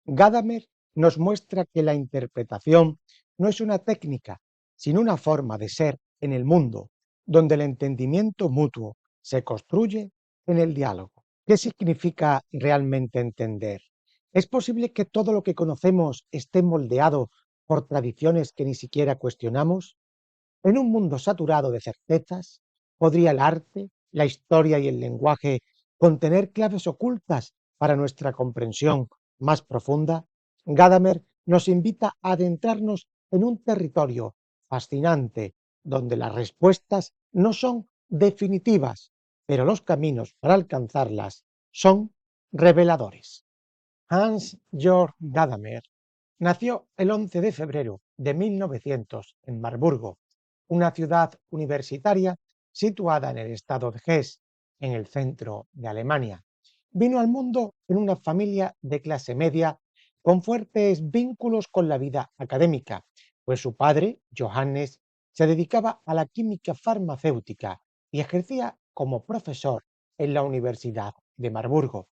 Gadamer nos muestra que la interpretación no es una técnica, sino una forma de ser en el mundo, donde el entendimiento mutuo se construye en el diálogo. ¿Qué significa realmente entender? ¿Es posible que todo lo que conocemos esté moldeado por tradiciones que ni siquiera cuestionamos? En un mundo saturado de certezas, ¿podría el arte, la historia y el lenguaje contener claves ocultas para nuestra comprensión más profunda? Gadamer nos invita a adentrarnos en un territorio fascinante, donde las respuestas no son definitivas, pero los caminos para alcanzarlas son reveladores. Hans-Georg Gadamer nació el 11 de febrero de 1900 en Marburgo, una ciudad universitaria situada en el estado de Hesse, en el centro de Alemania. Vino al mundo en una familia de clase media con fuertes vínculos con la vida académica, pues su padre, Johannes, se dedicaba a la química farmacéutica y ejercía como profesor en la Universidad de Marburgo.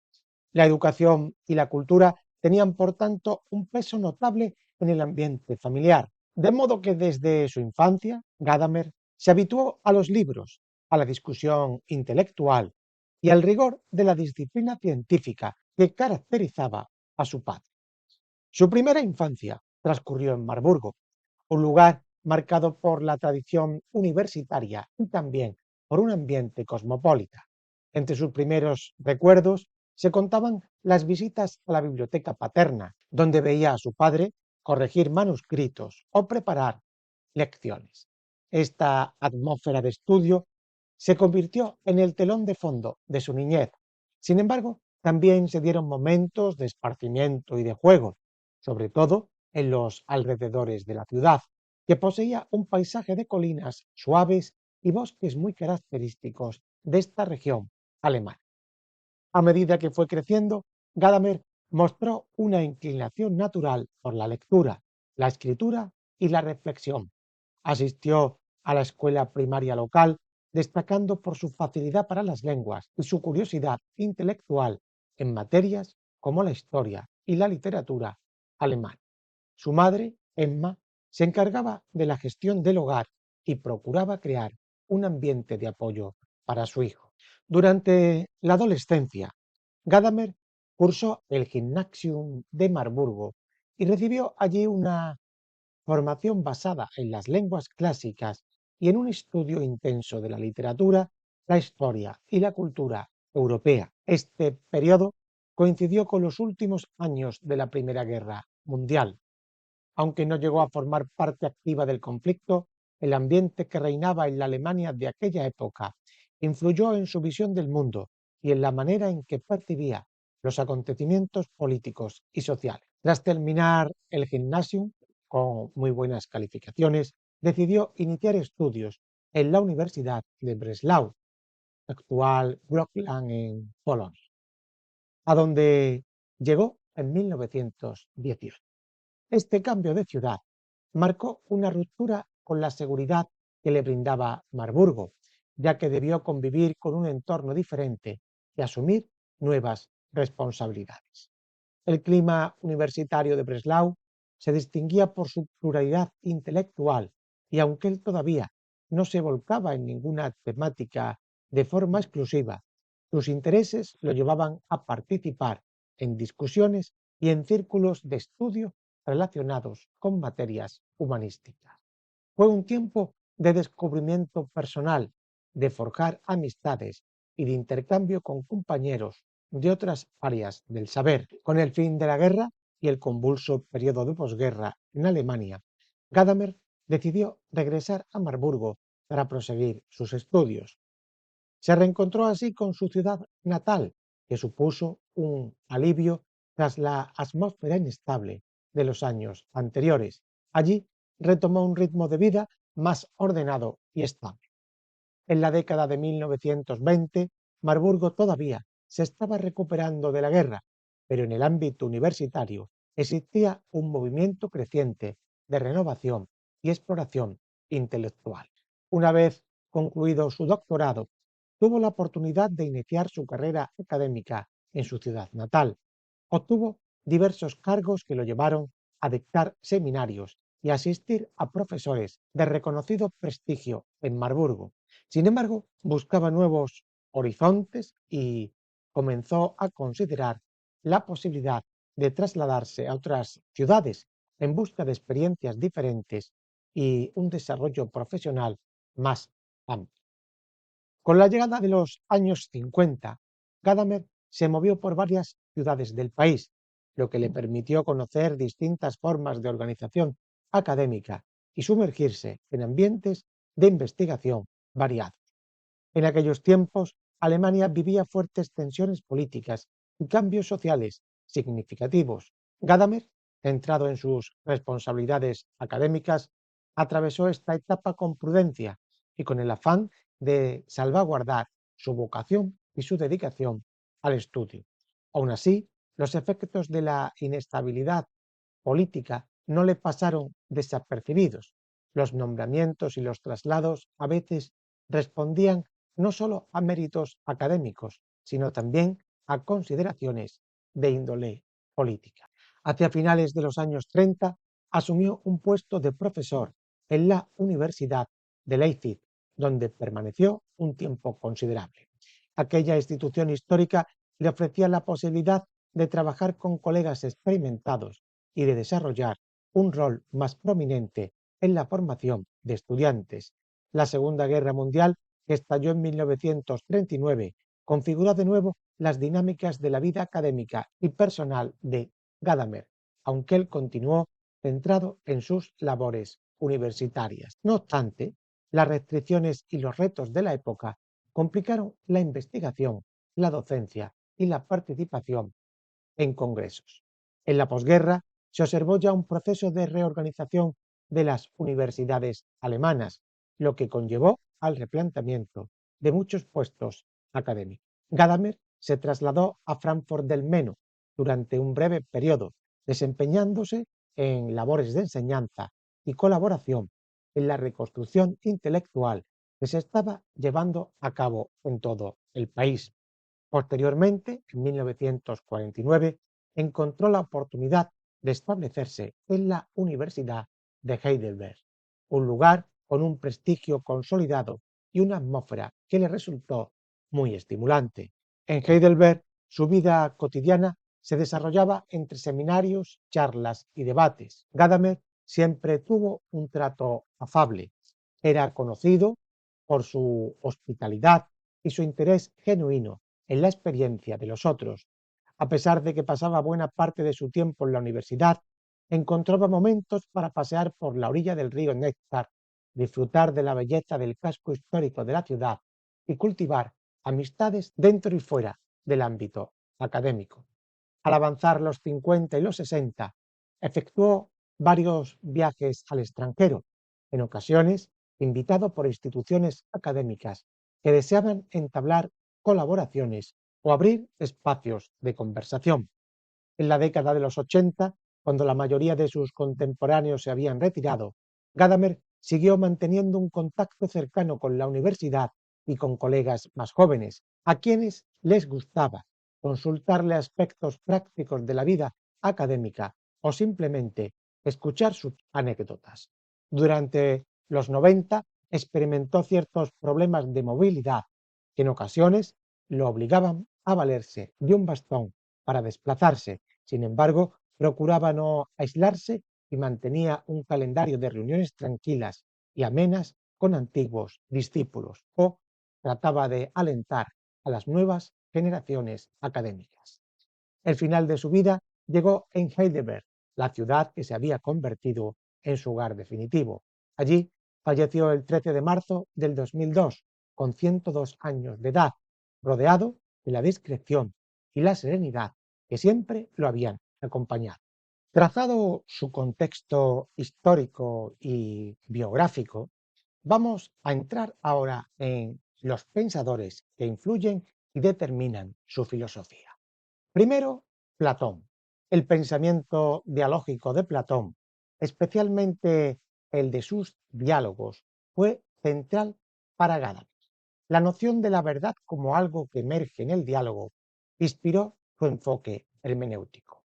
La educación y la cultura tenían, por tanto, un peso notable en el ambiente familiar, de modo que desde su infancia Gadamer se habituó a los libros, a la discusión intelectual y al rigor de la disciplina científica que caracterizaba a su padre. Su primera infancia transcurrió en Marburgo, un lugar marcado por la tradición universitaria y también por un ambiente cosmopolita. Entre sus primeros recuerdos se contaban las visitas a la biblioteca paterna, donde veía a su padre corregir manuscritos o preparar lecciones. Esta atmósfera de estudio se convirtió en el telón de fondo de su niñez. Sin embargo, también se dieron momentos de esparcimiento y de juego, sobre todo en los alrededores de la ciudad, que poseía un paisaje de colinas suaves y bosques muy característicos de esta región alemana. A medida que fue creciendo, Gadamer mostró una inclinación natural por la lectura, la escritura y la reflexión. Asistió a la escuela primaria local, destacando por su facilidad para las lenguas y su curiosidad intelectual en materias como la historia y la literatura alemana. Su madre, Emma, se encargaba de la gestión del hogar y procuraba crear un ambiente de apoyo para su hijo. Durante la adolescencia, Gadamer cursó el Gymnasium de Marburgo y recibió allí una formación basada en las lenguas clásicas y en un estudio intenso de la literatura, la historia y la cultura europea. Este periodo coincidió con los últimos años de la Primera Guerra Mundial. Aunque no llegó a formar parte activa del conflicto, el ambiente que reinaba en la Alemania de aquella época influyó en su visión del mundo y en la manera en que percibía los acontecimientos políticos y sociales. Tras terminar el gimnasio con muy buenas calificaciones, decidió iniciar estudios en la Universidad de Breslau, actual Wrocław en Polonia, a donde llegó en 1918. Este cambio de ciudad marcó una ruptura con la seguridad que le brindaba Marburgo, ya que debió convivir con un entorno diferente y asumir nuevas responsabilidades. El clima universitario de Breslau se distinguía por su pluralidad intelectual y aunque él todavía no se volcaba en ninguna temática de forma exclusiva, sus intereses lo llevaban a participar en discusiones y en círculos de estudio relacionados con materias humanísticas. Fue un tiempo de descubrimiento personal, de forjar amistades y de intercambio con compañeros de otras áreas del saber. Con el fin de la guerra y el convulso periodo de posguerra en Alemania, Gadamer decidió regresar a Marburgo para proseguir sus estudios. Se reencontró así con su ciudad natal, que supuso un alivio tras la atmósfera inestable de los años anteriores. Allí retomó un ritmo de vida más ordenado y estable. En la década de 1920, Marburgo todavía se estaba recuperando de la guerra, pero en el ámbito universitario existía un movimiento creciente de renovación y exploración intelectual. Una vez concluido su doctorado, tuvo la oportunidad de iniciar su carrera académica en su ciudad natal. Obtuvo diversos cargos que lo llevaron a dictar seminarios y asistir a profesores de reconocido prestigio en Marburgo. Sin embargo, buscaba nuevos horizontes y comenzó a considerar la posibilidad de trasladarse a otras ciudades en busca de experiencias diferentes y un desarrollo profesional más amplio. Con la llegada de los años 50, Gadamer se movió por varias ciudades del país, lo que le permitió conocer distintas formas de organización académica y sumergirse en ambientes de investigación variados. En aquellos tiempos, Alemania vivía fuertes tensiones políticas y cambios sociales significativos. Gadamer, centrado en sus responsabilidades académicas, atravesó esta etapa con prudencia y con el afán de salvaguardar su vocación y su dedicación al estudio. Aún así, los efectos de la inestabilidad política no le pasaron desapercibidos. Los nombramientos y los traslados a veces respondían no solo a méritos académicos, sino también a consideraciones de índole política. Hacia finales de los años 30 asumió un puesto de profesor en la Universidad de Leipzig, donde permaneció un tiempo considerable. Aquella institución histórica le ofrecía la posibilidad de trabajar con colegas experimentados y de desarrollar un rol más prominente en la formación de estudiantes. La Segunda Guerra Mundial, que estalló en 1939, configuró de nuevo las dinámicas de la vida académica y personal de Gadamer, aunque él continuó centrado en sus labores universitarias. No obstante, las restricciones y los retos de la época complicaron la investigación, la docencia y la participación en congresos. En la posguerra se observó ya un proceso de reorganización de las universidades alemanas, lo que conllevó al replanteamiento de muchos puestos académicos. Gadamer se trasladó a Frankfurt del Meno durante un breve periodo, desempeñándose en labores de enseñanza y colaboración en la reconstrucción intelectual que se estaba llevando a cabo en todo el país. Posteriormente, en 1949, encontró la oportunidad de establecerse en la Universidad de Heidelberg, un lugar con un prestigio consolidado y una atmósfera que le resultó muy estimulante. En Heidelberg, su vida cotidiana se desarrollaba entre seminarios, charlas y debates. Gadamer siempre tuvo un trato afable. Era conocido por su hospitalidad y su interés genuino en la experiencia de los otros. A pesar de que pasaba buena parte de su tiempo en la universidad, encontraba momentos para pasear por la orilla del río Néctar, disfrutar de la belleza del casco histórico de la ciudad y cultivar amistades dentro y fuera del ámbito académico. Al avanzar los 50 y los 60, efectuó varios viajes al extranjero, en ocasiones invitado por instituciones académicas que deseaban entablar colaboraciones o abrir espacios de conversación. En la década de los 80, cuando la mayoría de sus contemporáneos se habían retirado, Gadamer siguió manteniendo un contacto cercano con la universidad y con colegas más jóvenes, a quienes les gustaba consultarle aspectos prácticos de la vida académica o simplemente escuchar sus anécdotas. Durante los 90 experimentó ciertos problemas de movilidad que en ocasiones lo obligaban a valerse de un bastón para desplazarse. Sin embargo, procuraba no aislarse y mantenía un calendario de reuniones tranquilas y amenas con antiguos discípulos o trataba de alentar a las nuevas generaciones académicas. El final de su vida llegó en Heidelberg, la ciudad que se había convertido en su hogar definitivo. Allí falleció el 13 de marzo del 2002, con 102 años de edad, rodeado de la discreción y la serenidad que siempre lo habían acompañado. Trazado su contexto histórico y biográfico, vamos a entrar ahora en los pensadores que influyen y determinan su filosofía. Primero, Platón. El pensamiento dialógico de Platón, especialmente el de sus diálogos, fue central para Gadamer. La noción de la verdad como algo que emerge en el diálogo inspiró su enfoque hermenéutico.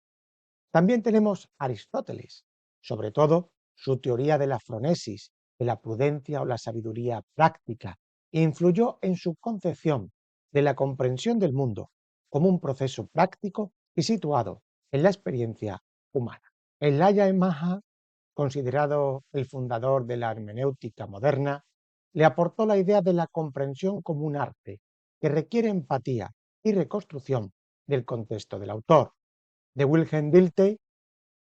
También tenemos Aristóteles, sobre todo su teoría de la fronesis, de la prudencia o la sabiduría práctica, influyó en su concepción de la comprensión del mundo como un proceso práctico y situado en la experiencia humana. El Laya Maha, considerado el fundador de la hermenéutica moderna, le aportó la idea de la comprensión como un arte que requiere empatía y reconstrucción del contexto del autor. De Wilhelm Dilthey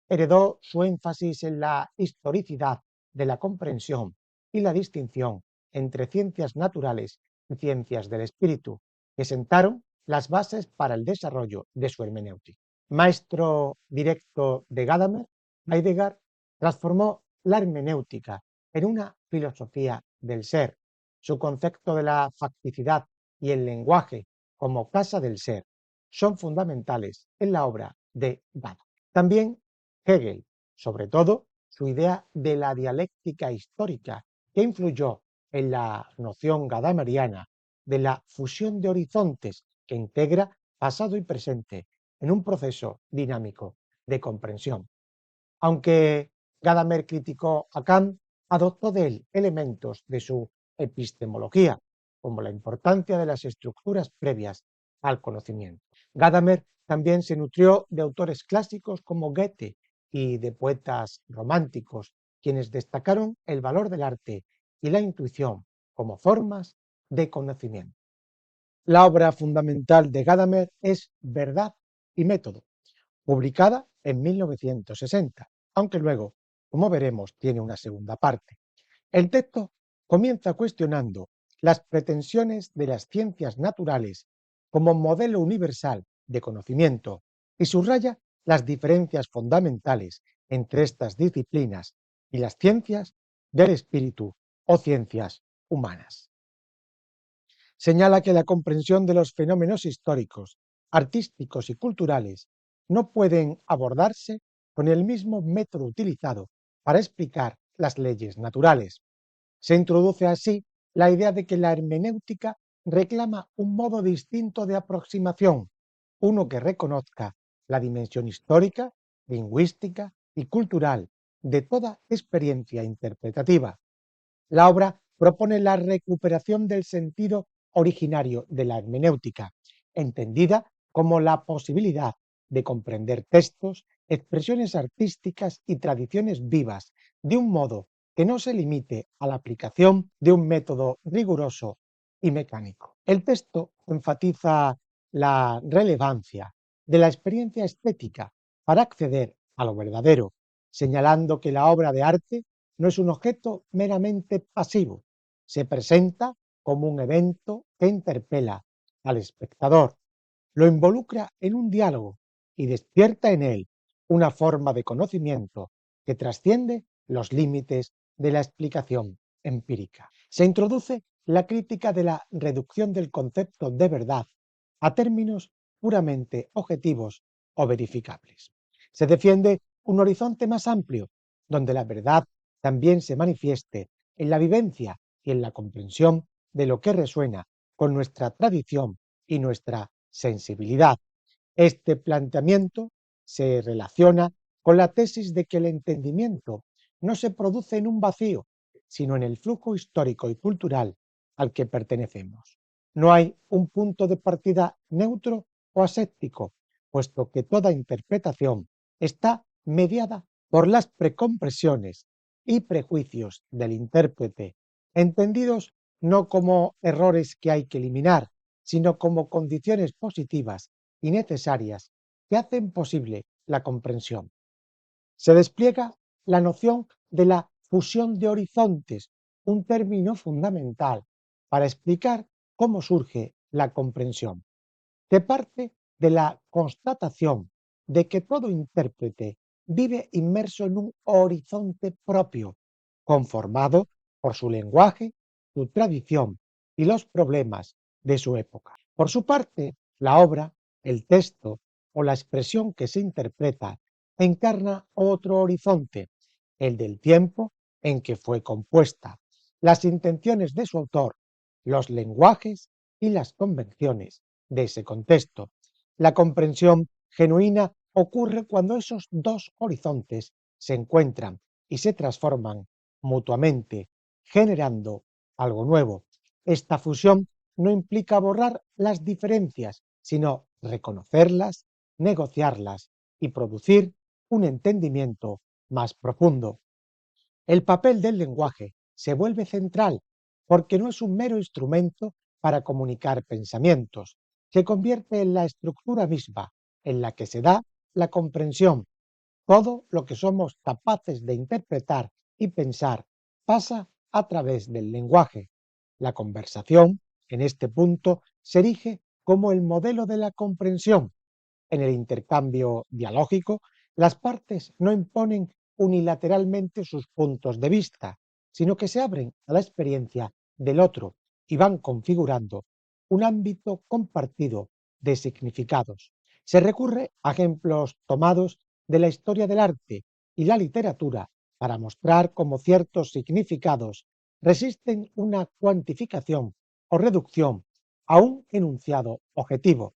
heredó su énfasis en la historicidad de la comprensión y la distinción entre ciencias naturales y ciencias del espíritu, que sentaron las bases para el desarrollo de su hermenéutica. Maestro directo de Gadamer, Heidegger transformó la hermenéutica en una filosofía del ser. Su concepto de la facticidad y el lenguaje como casa del ser son fundamentales en la obra de Gadamer. También Hegel, sobre todo su idea de la dialéctica histórica, que influyó en la noción gadameriana de la fusión de horizontes que integra pasado y presente en un proceso dinámico de comprensión. Aunque Gadamer criticó a Kant, adoptó de él elementos de su epistemología, como la importancia de las estructuras previas al conocimiento. Gadamer también se nutrió de autores clásicos como Goethe y de poetas románticos, quienes destacaron el valor del arte y la intuición como formas de conocimiento. La obra fundamental de Gadamer es Verdad y Método, publicada en 1960, aunque luego, como veremos, tiene una segunda parte. El texto comienza cuestionando las pretensiones de las ciencias naturales como modelo universal de conocimiento y subraya las diferencias fundamentales entre estas disciplinas y las ciencias del espíritu o ciencias humanas. Señala que la comprensión de los fenómenos históricos, artísticos y culturales no pueden abordarse con el mismo método utilizado para explicar las leyes naturales. Se introduce así la idea de que la hermenéutica reclama un modo distinto de aproximación, uno que reconozca la dimensión histórica, lingüística y cultural de toda experiencia interpretativa. La obra propone la recuperación del sentido originario de la hermenéutica, entendida como la posibilidad de comprender textos, expresiones artísticas y tradiciones vivas de un modo que no se limite a la aplicación de un método riguroso y mecánico. El texto enfatiza la relevancia de la experiencia estética para acceder a lo verdadero, señalando que la obra de arte no es un objeto meramente pasivo, se presenta como un evento que interpela al espectador, lo involucra en un diálogo y despierta en él una forma de conocimiento que trasciende los límites de la explicación empírica. Se introduce la crítica de la reducción del concepto de verdad a términos puramente objetivos o verificables. Se defiende un horizonte más amplio, donde la verdad también se manifieste en la vivencia y en la comprensión de lo que resuena con nuestra tradición y nuestra sensibilidad. Este planteamiento se relaciona con la tesis de que el entendimiento no se produce en un vacío, sino en el flujo histórico y cultural al que pertenecemos. No hay un punto de partida neutro o aséptico, puesto que toda interpretación está mediada por las precompresiones y prejuicios del intérprete, entendidos no como errores que hay que eliminar, sino como condiciones positivas y necesarias que hacen posible la comprensión. Se despliega la noción de la fusión de horizontes, un término fundamental para explicar cómo surge la comprensión, que parte de la constatación de que todo intérprete vive inmerso en un horizonte propio, conformado por su lenguaje, su tradición y los problemas de su época. Por su parte, la obra, el texto o la expresión que se interpreta encarna otro horizonte, el del tiempo en que fue compuesta, las intenciones de su autor, los lenguajes y las convenciones de ese contexto. La comprensión genuina ocurre cuando esos dos horizontes se encuentran y se transforman mutuamente, generando algo nuevo. Esta fusión no implica borrar las diferencias, sino reconocerlas, negociarlas y producir un entendimiento más profundo. El papel del lenguaje se vuelve central porque no es un mero instrumento para comunicar pensamientos, se convierte en la estructura misma en la que se da la comprensión. Todo lo que somos capaces de interpretar y pensar pasa a través del lenguaje. La conversación, en este punto, se erige como el modelo de la comprensión. En el intercambio dialógico, las partes no imponen unilateralmente sus puntos de vista, sino que se abren a la experiencia del otro y van configurando un ámbito compartido de significados. Se recurre a ejemplos tomados de la historia del arte y la literatura para mostrar cómo ciertos significados resisten una cuantificación o reducción a un enunciado objetivo.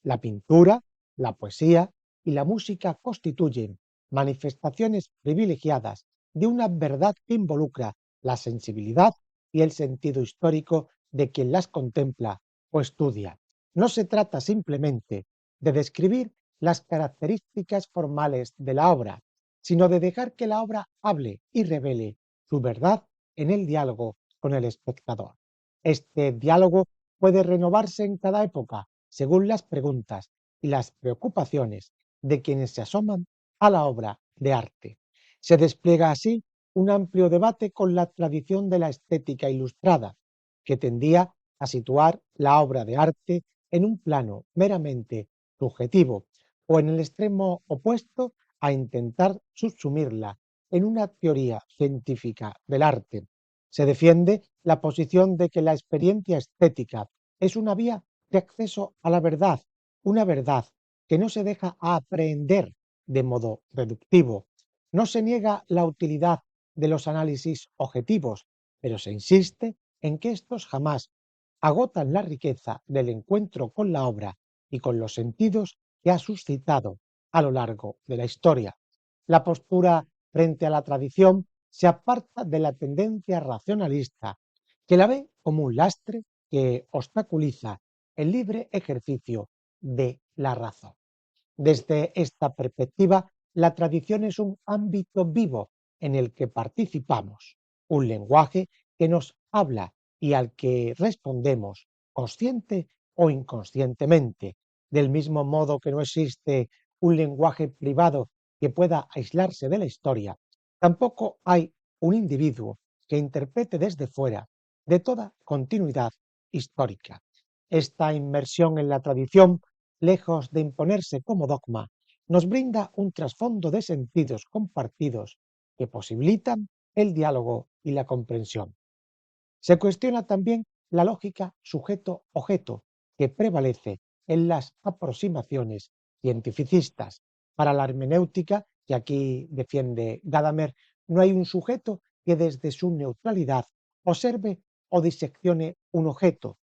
La pintura, la poesía y la música constituyen manifestaciones privilegiadas de una verdad que involucra la sensibilidad y el sentido histórico de quien las contempla o estudia. No se trata simplemente de describir las características formales de la obra, sino de dejar que la obra hable y revele su verdad en el diálogo con el espectador. Este diálogo puede renovarse en cada época según las preguntas y las preocupaciones de quienes se asoman a la obra de arte. Se despliega así un amplio debate con la tradición de la estética ilustrada, que tendía a situar la obra de arte en un plano meramente subjetivo o en el extremo opuesto a intentar subsumirla en una teoría científica del arte. Se defiende la posición de que la experiencia estética es una vía de acceso a la verdad, una verdad que no se deja aprehender de modo reductivo. No se niega la utilidad de los análisis objetivos, pero se insiste en que estos jamás agotan la riqueza del encuentro con la obra y con los sentidos que ha suscitado a lo largo de la historia. La postura frente a la tradición se aparta de la tendencia racionalista, que la ve como un lastre que obstaculiza el libre ejercicio de la razón. Desde esta perspectiva, la tradición es un ámbito vivo en el que participamos, un lenguaje que nos habla y al que respondemos consciente o inconscientemente, del mismo modo que no existe un lenguaje privado que pueda aislarse de la historia, tampoco hay un individuo que interprete desde fuera de toda continuidad histórica. Esta inmersión en la tradición, lejos de imponerse como dogma, nos brinda un trasfondo de sentidos compartidos que posibilitan el diálogo y la comprensión. Se cuestiona también la lógica sujeto-objeto que prevalece en las aproximaciones cientificistas. Para la hermenéutica, que aquí defiende Gadamer, no hay un sujeto que desde su neutralidad observe o diseccione un objeto.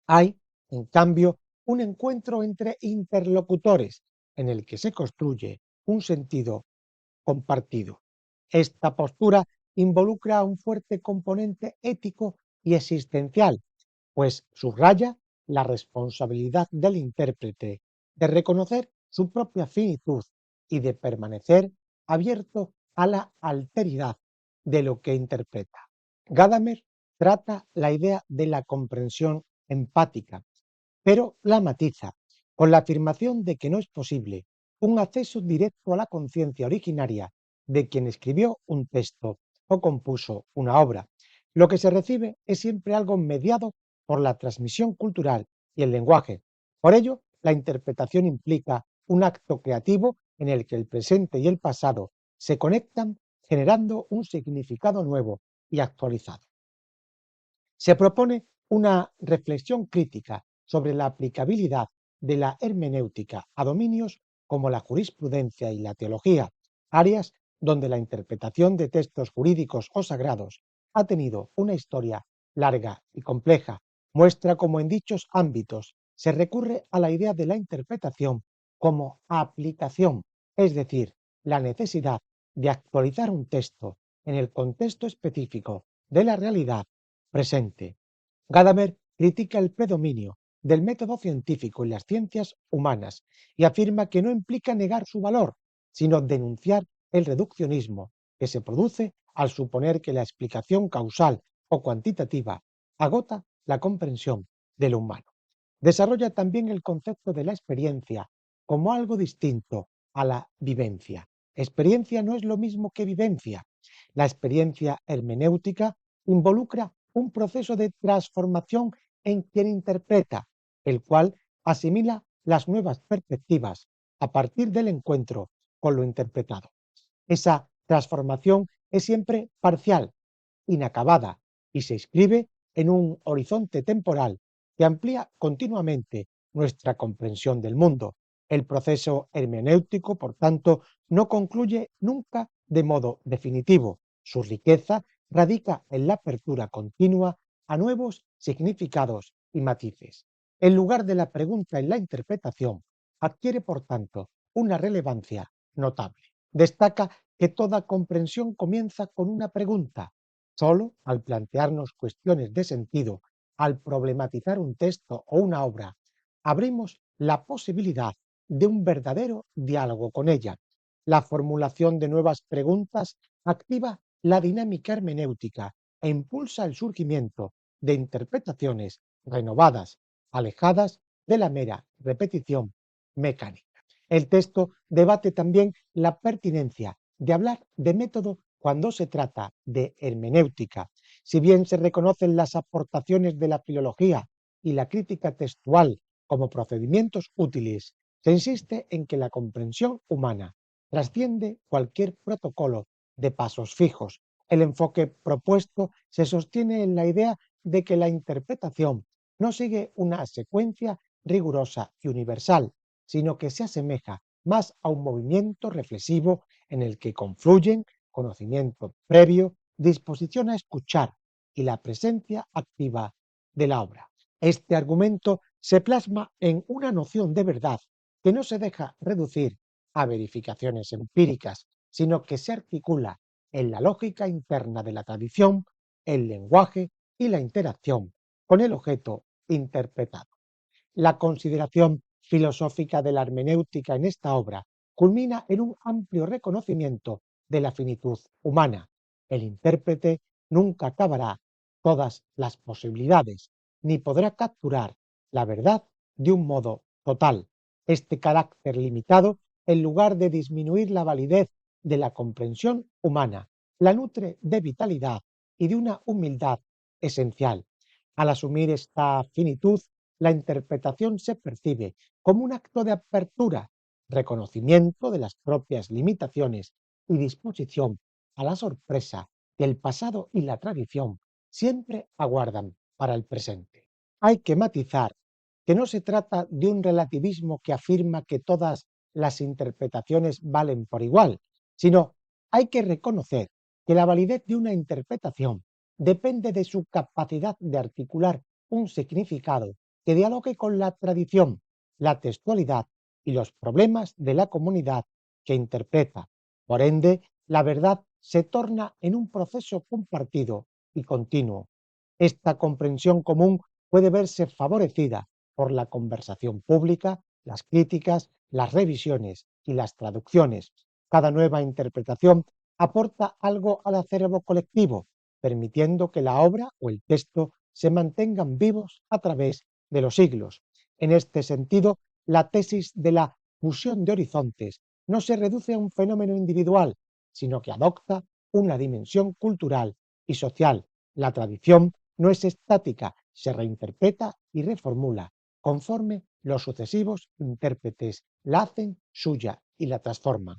Hay, en cambio, un encuentro entre interlocutores en el que se construye un sentido compartido. Esta postura involucra un fuerte componente ético y existencial, pues subraya la responsabilidad del intérprete de reconocer su propia finitud y de permanecer abierto a la alteridad de lo que interpreta. Gadamer trata la idea de la comprensión empática, pero la matiza con la afirmación de que no es posible un acceso directo a la conciencia originaria de quien escribió un texto o compuso una obra. Lo que se recibe es siempre algo mediado por la transmisión cultural y el lenguaje. Por ello, la interpretación implica un acto creativo en el que el presente y el pasado se conectan, generando un significado nuevo y actualizado. Se propone una reflexión crítica sobre la aplicabilidad de la hermenéutica a dominios como la jurisprudencia y la teología, áreas donde la interpretación de textos jurídicos o sagrados ha tenido una historia larga y compleja. Muestra cómo en dichos ámbitos se recurre a la idea de la interpretación como aplicación, es decir, la necesidad de actualizar un texto en el contexto específico de la realidad presente. Gadamer critica el predominio del método científico en las ciencias humanas y afirma que no implica negar su valor, sino denunciar el reduccionismo que se produce al suponer que la explicación causal o cuantitativa agota la comprensión de lo humano. Desarrolla también el concepto de la experiencia como algo distinto a la vivencia. Experiencia no es lo mismo que vivencia. La experiencia hermenéutica involucra un proceso de transformación en quien interpreta, el cual asimila las nuevas perspectivas a partir del encuentro con lo interpretado. Esa transformación es siempre parcial, inacabada, y se inscribe en un horizonte temporal que amplía continuamente nuestra comprensión del mundo. El proceso hermenéutico, por tanto, no concluye nunca de modo definitivo. Su riqueza radica en la apertura continua a nuevos significados y matices. El lugar de la pregunta en la interpretación adquiere, por tanto, una relevancia notable. Destaca que toda comprensión comienza con una pregunta. Solo al plantearnos cuestiones de sentido, al problematizar un texto o una obra, abrimos la posibilidad de un verdadero diálogo con ella. La formulación de nuevas preguntas activa la dinámica hermenéutica e impulsa el surgimiento de interpretaciones renovadas, alejadas de la mera repetición mecánica. El texto debate también la pertinencia de hablar de método cuando se trata de hermenéutica. Si bien se reconocen las aportaciones de la filología y la crítica textual como procedimientos útiles, se insiste en que la comprensión humana trasciende cualquier protocolo de pasos fijos. El enfoque propuesto se sostiene en la idea de que la interpretación no sigue una secuencia rigurosa y universal, sino que se asemeja más a un movimiento reflexivo en el que confluyen conocimiento previo, disposición a escuchar y la presencia activa de la obra. Este argumento se plasma en una noción de verdad que no se deja reducir a verificaciones empíricas, sino que se articula en la lógica interna de la tradición, el lenguaje y la interacción con el objeto interpretado. La consideración filosófica de la hermenéutica en esta obra culmina en un amplio reconocimiento de la finitud humana. El intérprete nunca acabará todas las posibilidades, ni podrá capturar la verdad de un modo total. Este carácter limitado, en lugar de disminuir la validez de la comprensión humana, la nutre de vitalidad y de una humildad esencial. Al asumir esta finitud, la interpretación se percibe como un acto de apertura, reconocimiento de las propias limitaciones y disposición a la sorpresa que el pasado y la tradición siempre aguardan para el presente. Hay que matizar que no se trata de un relativismo que afirma que todas las interpretaciones valen por igual, sino hay que reconocer que la validez de una interpretación depende de su capacidad de articular un significado que dialogue con la tradición, la textualidad y los problemas de la comunidad que interpreta. Por ende, la verdad se torna en un proceso compartido y continuo. Esta comprensión común puede verse favorecida por la conversación pública, las críticas, las revisiones y las traducciones. Cada nueva interpretación aporta algo al acervo colectivo, permitiendo que la obra o el texto se mantengan vivos a través de los siglos. En este sentido, la tesis de la fusión de horizontes no se reduce a un fenómeno individual, sino que adopta una dimensión cultural y social. La tradición no es estática, se reinterpreta y reformula conforme los sucesivos intérpretes la hacen suya y la transforman.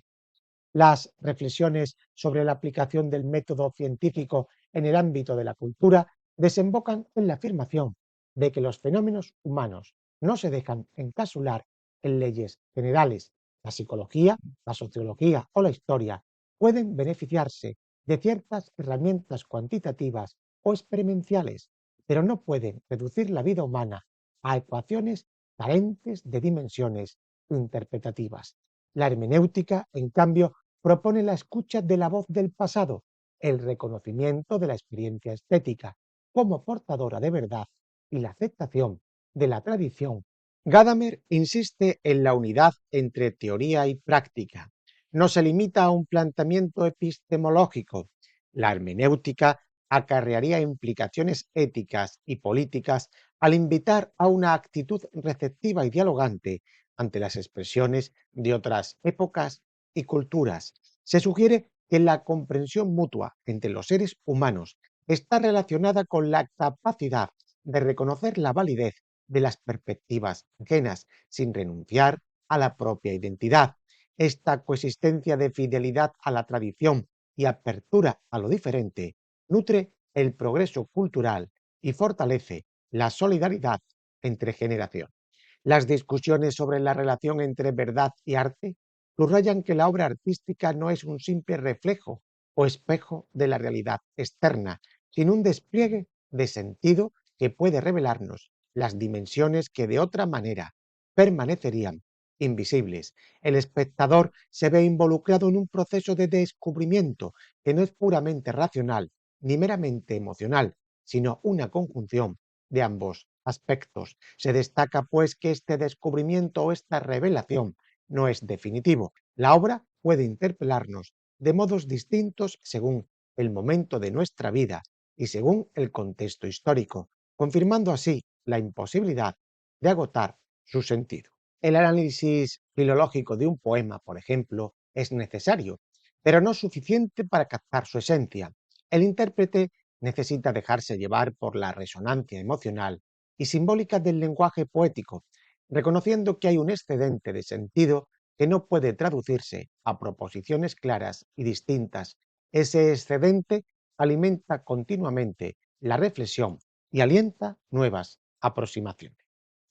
Las reflexiones sobre la aplicación del método científico en el ámbito de la cultura desembocan en la afirmación de que los fenómenos humanos no se dejan encapsular en leyes generales. La psicología, la sociología o la historia pueden beneficiarse de ciertas herramientas cuantitativas o experienciales, pero no pueden reducir la vida humana a ecuaciones carentes de dimensiones interpretativas. La hermenéutica, en cambio, propone la escucha de la voz del pasado, el reconocimiento de la experiencia estética como portadora de verdad y la aceptación de la tradición. Gadamer insiste en la unidad entre teoría y práctica. No se limita a un planteamiento epistemológico. La hermenéutica acarrearía implicaciones éticas y políticas al invitar a una actitud receptiva y dialogante ante las expresiones de otras épocas y culturas. Se sugiere que la comprensión mutua entre los seres humanos está relacionada con la capacidad de reconocer la validez de las perspectivas ajenas sin renunciar a la propia identidad. Esta coexistencia de fidelidad a la tradición y apertura a lo diferente nutre el progreso cultural y fortalece la solidaridad entre generaciones. Las discusiones sobre la relación entre verdad y arte subrayan que la obra artística no es un simple reflejo o espejo de la realidad externa, sino un despliegue de sentido que puede revelarnos las dimensiones que de otra manera permanecerían invisibles. El espectador se ve involucrado en un proceso de descubrimiento que no es puramente racional ni meramente emocional, sino una conjunción de ambos aspectos. Se destaca, pues, que este descubrimiento o esta revelación no es definitivo. La obra puede interpelarnos de modos distintos según el momento de nuestra vida y según el contexto histórico, confirmando así la imposibilidad de agotar su sentido. El análisis filológico de un poema, por ejemplo, es necesario, pero no suficiente para captar su esencia. El intérprete necesita dejarse llevar por la resonancia emocional y simbólica del lenguaje poético, reconociendo que hay un excedente de sentido que no puede traducirse a proposiciones claras y distintas. Ese excedente alimenta continuamente la reflexión y alienta nuevas aproximaciones.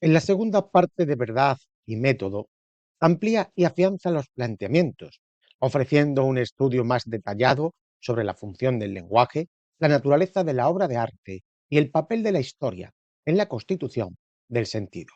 En la segunda parte de Verdad y Método, amplía y afianza los planteamientos, ofreciendo un estudio más detallado sobre la función del lenguaje, la naturaleza de la obra de arte y el papel de la historia en la constitución del sentido.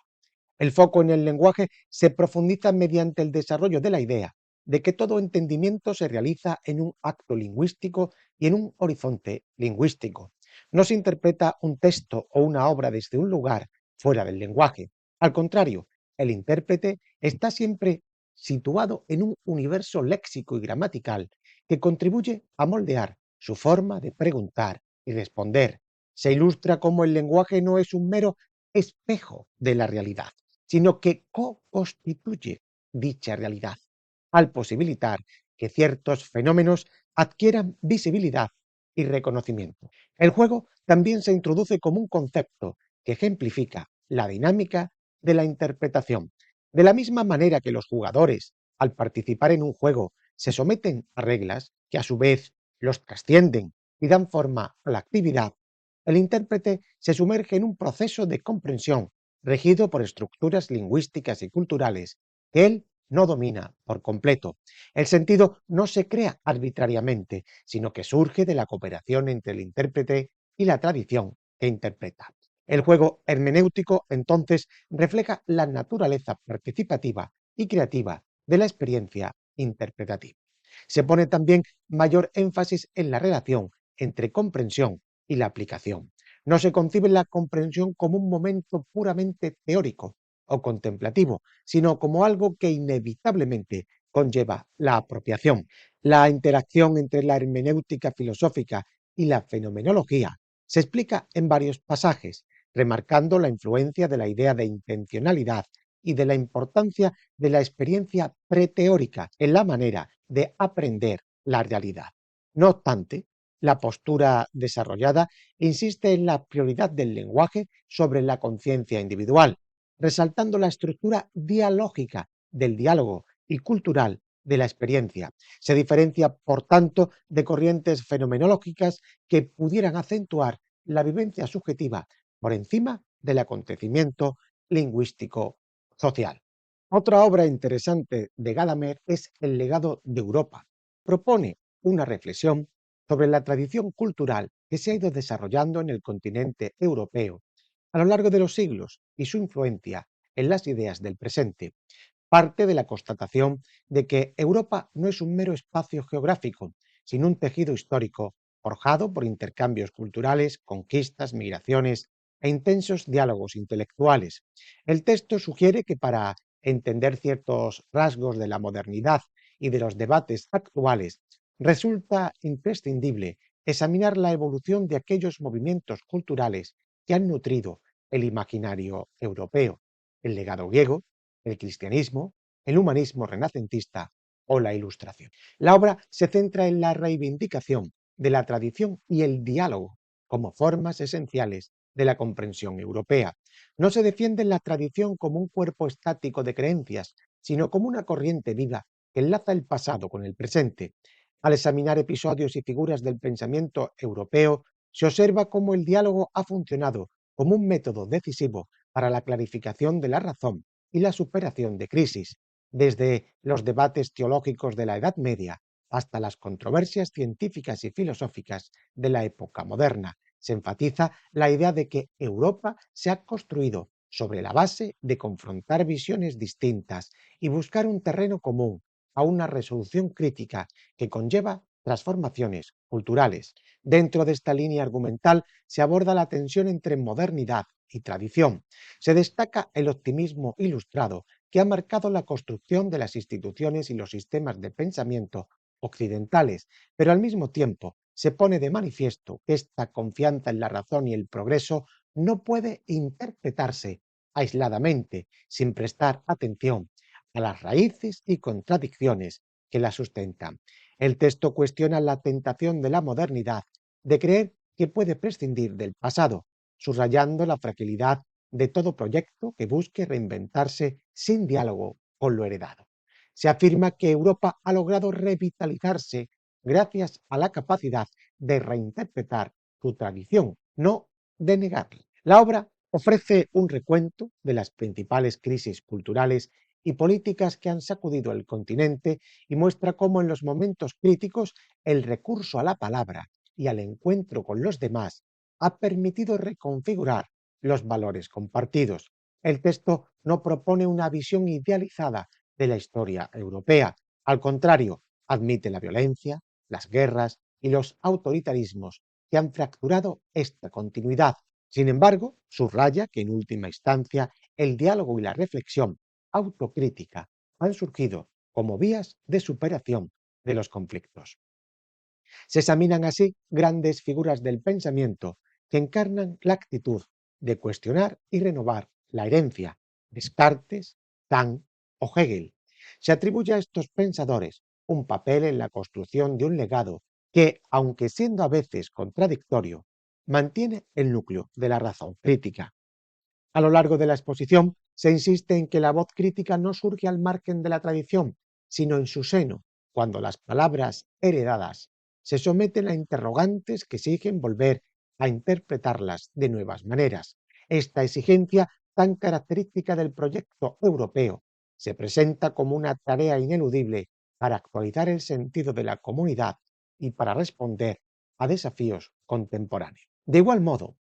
El foco en el lenguaje se profundiza mediante el desarrollo de la idea de que todo entendimiento se realiza en un acto lingüístico y en un horizonte lingüístico. No se interpreta un texto o una obra desde un lugar fuera del lenguaje. Al contrario, el intérprete está siempre situado en un universo léxico y gramatical que contribuye a moldear su forma de preguntar y responder. Se ilustra cómo el lenguaje no es un mero espejo de la realidad, sino que co-constituye dicha realidad, al posibilitar que ciertos fenómenos adquieran visibilidad y reconocimiento. El juego también se introduce como un concepto que ejemplifica la dinámica de la interpretación. De la misma manera que los jugadores, al participar en un juego, se someten a reglas que a su vez los trascienden y dan forma a la actividad, el intérprete se sumerge en un proceso de comprensión regido por estructuras lingüísticas y culturales que él no domina por completo. El sentido no se crea arbitrariamente, sino que surge de la cooperación entre el intérprete y la tradición que interpreta. El juego hermenéutico, entonces, refleja la naturaleza participativa y creativa de la experiencia interpretativa. Se pone también mayor énfasis en la relación entre comprensión y la aplicación. No se concibe la comprensión como un momento puramente teórico o contemplativo, sino como algo que inevitablemente conlleva la apropiación. La interacción entre la hermenéutica filosófica y la fenomenología se explica en varios pasajes, remarcando la influencia de la idea de intencionalidad y de la importancia de la experiencia preteórica en la manera de aprender la realidad. No obstante, la postura desarrollada insiste en la prioridad del lenguaje sobre la conciencia individual, resaltando la estructura dialógica del diálogo y cultural de la experiencia. Se diferencia, por tanto, de corrientes fenomenológicas que pudieran acentuar la vivencia subjetiva por encima del acontecimiento lingüístico social. Otra obra interesante de Gadamer es El legado de Europa. Propone una reflexión sobre la tradición cultural que se ha ido desarrollando en el continente europeo a lo largo de los siglos y su influencia en las ideas del presente. parte de la constatación de que Europa no es un mero espacio geográfico, sino un tejido histórico forjado por intercambios culturales, conquistas, migraciones e intensos diálogos intelectuales. El texto sugiere que para entender ciertos rasgos de la modernidad y de los debates actuales, resulta imprescindible examinar la evolución de aquellos movimientos culturales que han nutrido el imaginario europeo, el legado griego, el cristianismo, el humanismo renacentista o la Ilustración. La obra se centra en la reivindicación de la tradición y el diálogo como formas esenciales de la comprensión europea. No se defiende la tradición como un cuerpo estático de creencias, sino como una corriente viva que enlaza el pasado con el presente. Al examinar episodios y figuras del pensamiento europeo, se observa cómo el diálogo ha funcionado como un método decisivo para la clarificación de la razón y la superación de crisis, desde los debates teológicos de la Edad Media hasta las controversias científicas y filosóficas de la época moderna. Se enfatiza la idea de que Europa se ha construido sobre la base de confrontar visiones distintas y buscar un terreno común a una resolución crítica que conlleva transformaciones culturales. Dentro de esta línea argumental se aborda la tensión entre modernidad y tradición. Se destaca el optimismo ilustrado que ha marcado la construcción de las instituciones y los sistemas de pensamiento occidentales, pero al mismo tiempo se pone de manifiesto que esta confianza en la razón y el progreso no puede interpretarse aisladamente, sin prestar atención a las raíces y contradicciones que la sustentan. El texto cuestiona la tentación de la modernidad de creer que puede prescindir del pasado, subrayando la fragilidad de todo proyecto que busque reinventarse sin diálogo con lo heredado. Se afirma que Europa ha logrado revitalizarse gracias a la capacidad de reinterpretar su tradición, no de negarla. La obra ofrece un recuento de las principales crisis culturales y políticas que han sacudido el continente y muestra cómo en los momentos críticos el recurso a la palabra y al encuentro con los demás ha permitido reconfigurar los valores compartidos. El texto no propone una visión idealizada de la historia europea. Al contrario, admite la violencia, las guerras y los autoritarismos que han fracturado esta continuidad. Sin embargo, subraya que en última instancia el diálogo y la reflexión autocrítica han surgido como vías de superación de los conflictos. Se examinan así grandes figuras del pensamiento que encarnan la actitud de cuestionar y renovar la herencia, Descartes, Kant o Hegel. Se atribuye a estos pensadores un papel en la construcción de un legado que, aunque siendo a veces contradictorio, mantiene el núcleo de la razón crítica. A lo largo de la exposición se insiste en que la voz crítica no surge al margen de la tradición, sino en su seno, cuando las palabras heredadas se someten a interrogantes que exigen volver a interpretarlas de nuevas maneras. Esta exigencia, tan característica del proyecto europeo, se presenta como una tarea ineludible para actualizar el sentido de la comunidad y para responder a desafíos contemporáneos. De igual modo,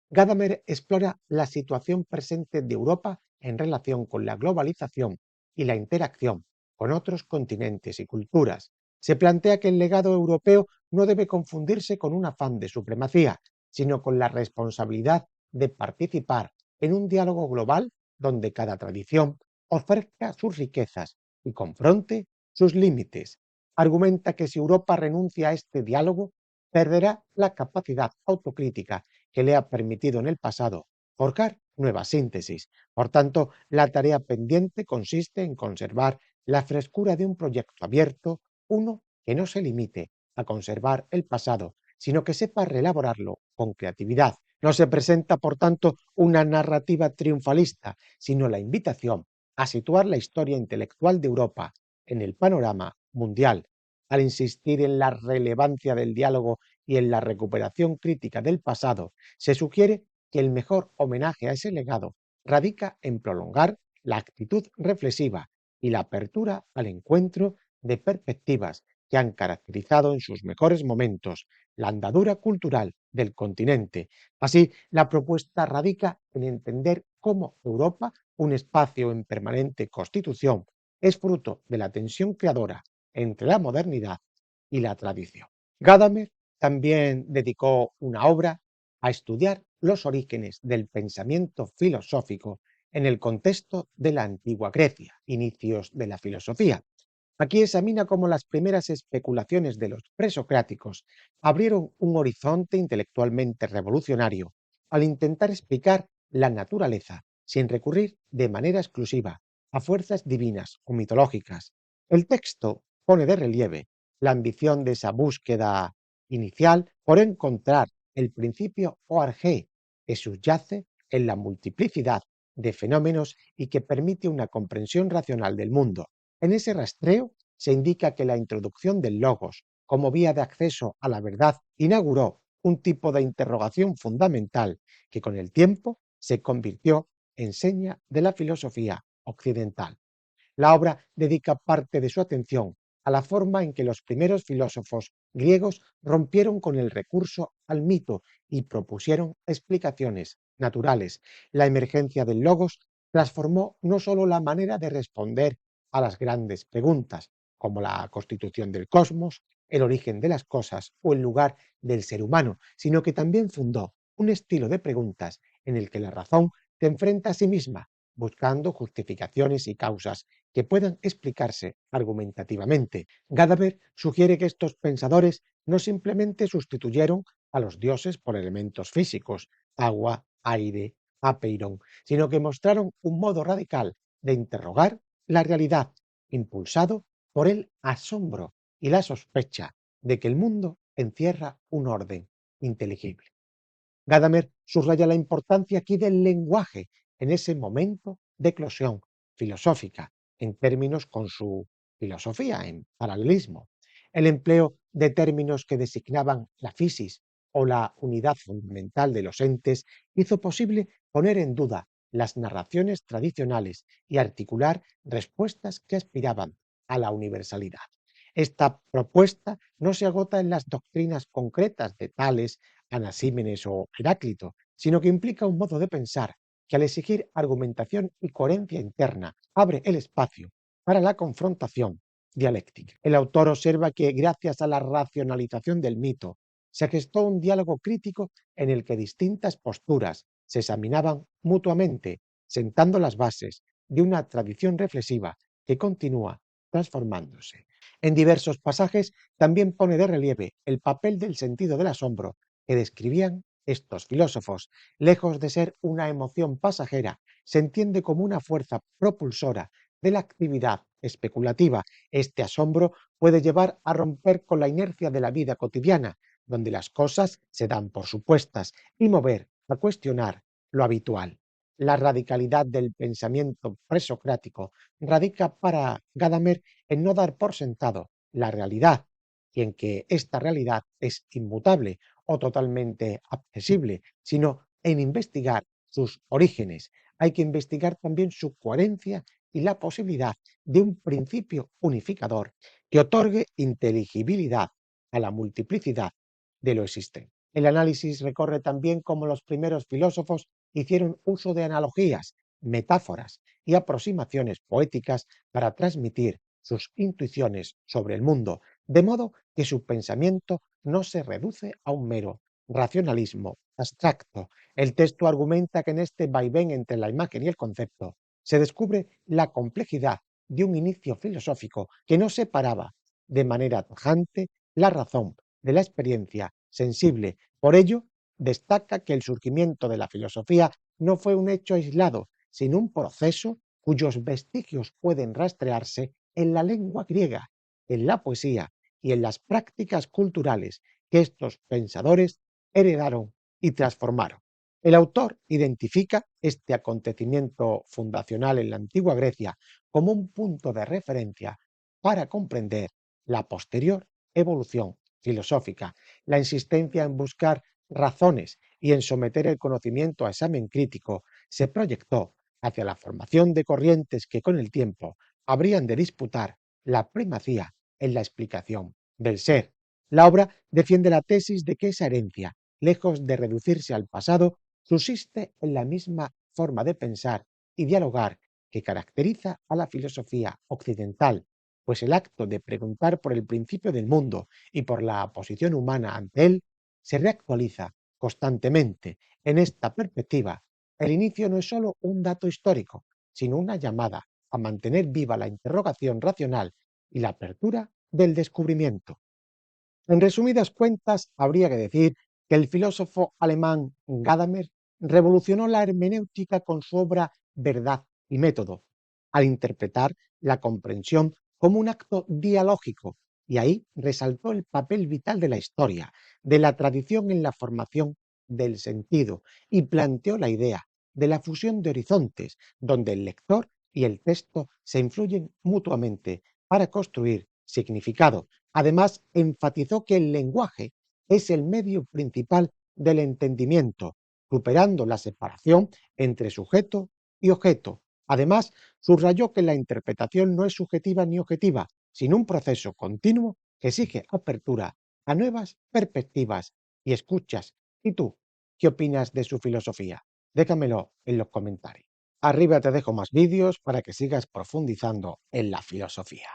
Gadamer explora la situación presente de Europa en relación con la globalización y la interacción con otros continentes y culturas. Se plantea que el legado europeo no debe confundirse con un afán de supremacía, sino con la responsabilidad de participar en un diálogo global donde cada tradición ofrezca sus riquezas y confronte sus límites. Argumenta que si Europa renuncia a este diálogo, perderá la capacidad autocrítica que le ha permitido en el pasado forjar nuevas síntesis. Por tanto, la tarea pendiente consiste en conservar la frescura de un proyecto abierto, uno que no se limite a conservar el pasado, sino que sepa reelaborarlo con creatividad. No se presenta, por tanto, una narrativa triunfalista, sino la invitación a situar la historia intelectual de Europa en el panorama mundial. Al insistir en la relevancia del diálogo y en la recuperación crítica del pasado, se sugiere que el mejor homenaje a ese legado radica en prolongar la actitud reflexiva y la apertura al encuentro de perspectivas que han caracterizado en sus mejores momentos la andadura cultural del continente. Así, la propuesta radica en entender cómo Europa, un espacio en permanente constitución, es fruto de la tensión creadora entre la modernidad y la tradición. Gadamer también dedicó una obra a estudiar los orígenes del pensamiento filosófico en el contexto de la antigua Grecia, inicios de la filosofía. Aquí examina cómo las primeras especulaciones de los presocráticos abrieron un horizonte intelectualmente revolucionario al intentar explicar la naturaleza sin recurrir de manera exclusiva a fuerzas divinas o mitológicas. El texto pone de relieve la ambición de esa búsqueda inicial por encontrar el principio o arjé que subyace en la multiplicidad de fenómenos y que permite una comprensión racional del mundo. En ese rastreo se indica que la introducción del logos como vía de acceso a la verdad inauguró un tipo de interrogación fundamental que con el tiempo se convirtió en seña de la filosofía occidental. La obra dedica parte de su atención a la forma en que los primeros filósofos griegos rompieron con el recurso al mito y propusieron explicaciones naturales. La emergencia del logos transformó no solo la manera de responder a las grandes preguntas, como la constitución del cosmos, el origen de las cosas o el lugar del ser humano, sino que también fundó un estilo de preguntas en el que la razón se enfrenta a sí misma, buscando justificaciones y causas que puedan explicarse argumentativamente. Gadamer sugiere que estos pensadores no simplemente sustituyeron a los dioses por elementos físicos, agua, aire, apeirón, sino que mostraron un modo radical de interrogar la realidad, impulsado por el asombro y la sospecha de que el mundo encierra un orden inteligible. Gadamer subraya la importancia aquí del lenguaje en ese momento de eclosión filosófica, en términos con su filosofía, en paralelismo. El empleo de términos que designaban la fisis o la unidad fundamental de los entes hizo posible poner en duda las narraciones tradicionales y articular respuestas que aspiraban a la universalidad. Esta propuesta no se agota en las doctrinas concretas de Tales, Anasímenes o Heráclito, sino que implica un modo de pensar que al exigir argumentación y coherencia interna abre el espacio para la confrontación dialéctica. El autor observa que gracias a la racionalización del mito se gestó un diálogo crítico en el que distintas posturas se examinaban mutuamente, sentando las bases de una tradición reflexiva que continúa transformándose. En diversos pasajes también pone de relieve el papel del sentido del asombro que describían estos filósofos. Lejos de ser una emoción pasajera, se entiende como una fuerza propulsora de la actividad especulativa. Este asombro puede llevar a romper con la inercia de la vida cotidiana, donde las cosas se dan por supuestas, y mover a cuestionar lo habitual. La radicalidad del pensamiento presocrático radica para Gadamer en no dar por sentado la realidad y en que esta realidad es inmutable o totalmente accesible, sino en investigar sus orígenes. Hay que investigar también su coherencia y la posibilidad de un principio unificador que otorgue inteligibilidad a la multiplicidad de lo existente. El análisis recorre también cómo los primeros filósofos hicieron uso de analogías, metáforas y aproximaciones poéticas para transmitir sus intuiciones sobre el mundo, de modo que su pensamiento no se reduce a un mero racionalismo abstracto. El texto argumenta que en este vaivén entre la imagen y el concepto se descubre la complejidad de un inicio filosófico que no separaba de manera tajante la razón de la experiencia sensible. Por ello, destaca que el surgimiento de la filosofía no fue un hecho aislado, sino un proceso cuyos vestigios pueden rastrearse en la lengua griega, en la poesía y en las prácticas culturales que estos pensadores heredaron y transformaron. El autor identifica este acontecimiento fundacional en la antigua Grecia como un punto de referencia para comprender la posterior evolución filosófica. La insistencia en buscar razones y en someter el conocimiento a examen crítico se proyectó hacia la formación de corrientes que con el tiempo habrían de disputar la primacía en la explicación del ser. La obra defiende la tesis de que esa herencia, lejos de reducirse al pasado, subsiste en la misma forma de pensar y dialogar que caracteriza a la filosofía occidental, pues el acto de preguntar por el principio del mundo y por la posición humana ante él se reactualiza constantemente. En esta perspectiva, el inicio no es solo un dato histórico, sino una llamada a mantener viva la interrogación racional y la apertura del descubrimiento. En resumidas cuentas, habría que decir que el filósofo alemán Gadamer revolucionó la hermenéutica con su obra Verdad y Método, al interpretar la comprensión como un acto dialógico, y ahí resaltó el papel vital de la historia, de la tradición en la formación del sentido, y planteó la idea de la fusión de horizontes, donde el lector y el texto se influyen mutuamente para construir significado. Además, enfatizó que el lenguaje es el medio principal del entendimiento, superando la separación entre sujeto y objeto. Además, subrayó que la interpretación no es subjetiva ni objetiva, sino un proceso continuo que exige apertura a nuevas perspectivas y escuchas. ¿Y tú, qué opinas de su filosofía? Déjamelo en los comentarios. Arriba te dejo más vídeos para que sigas profundizando en la filosofía.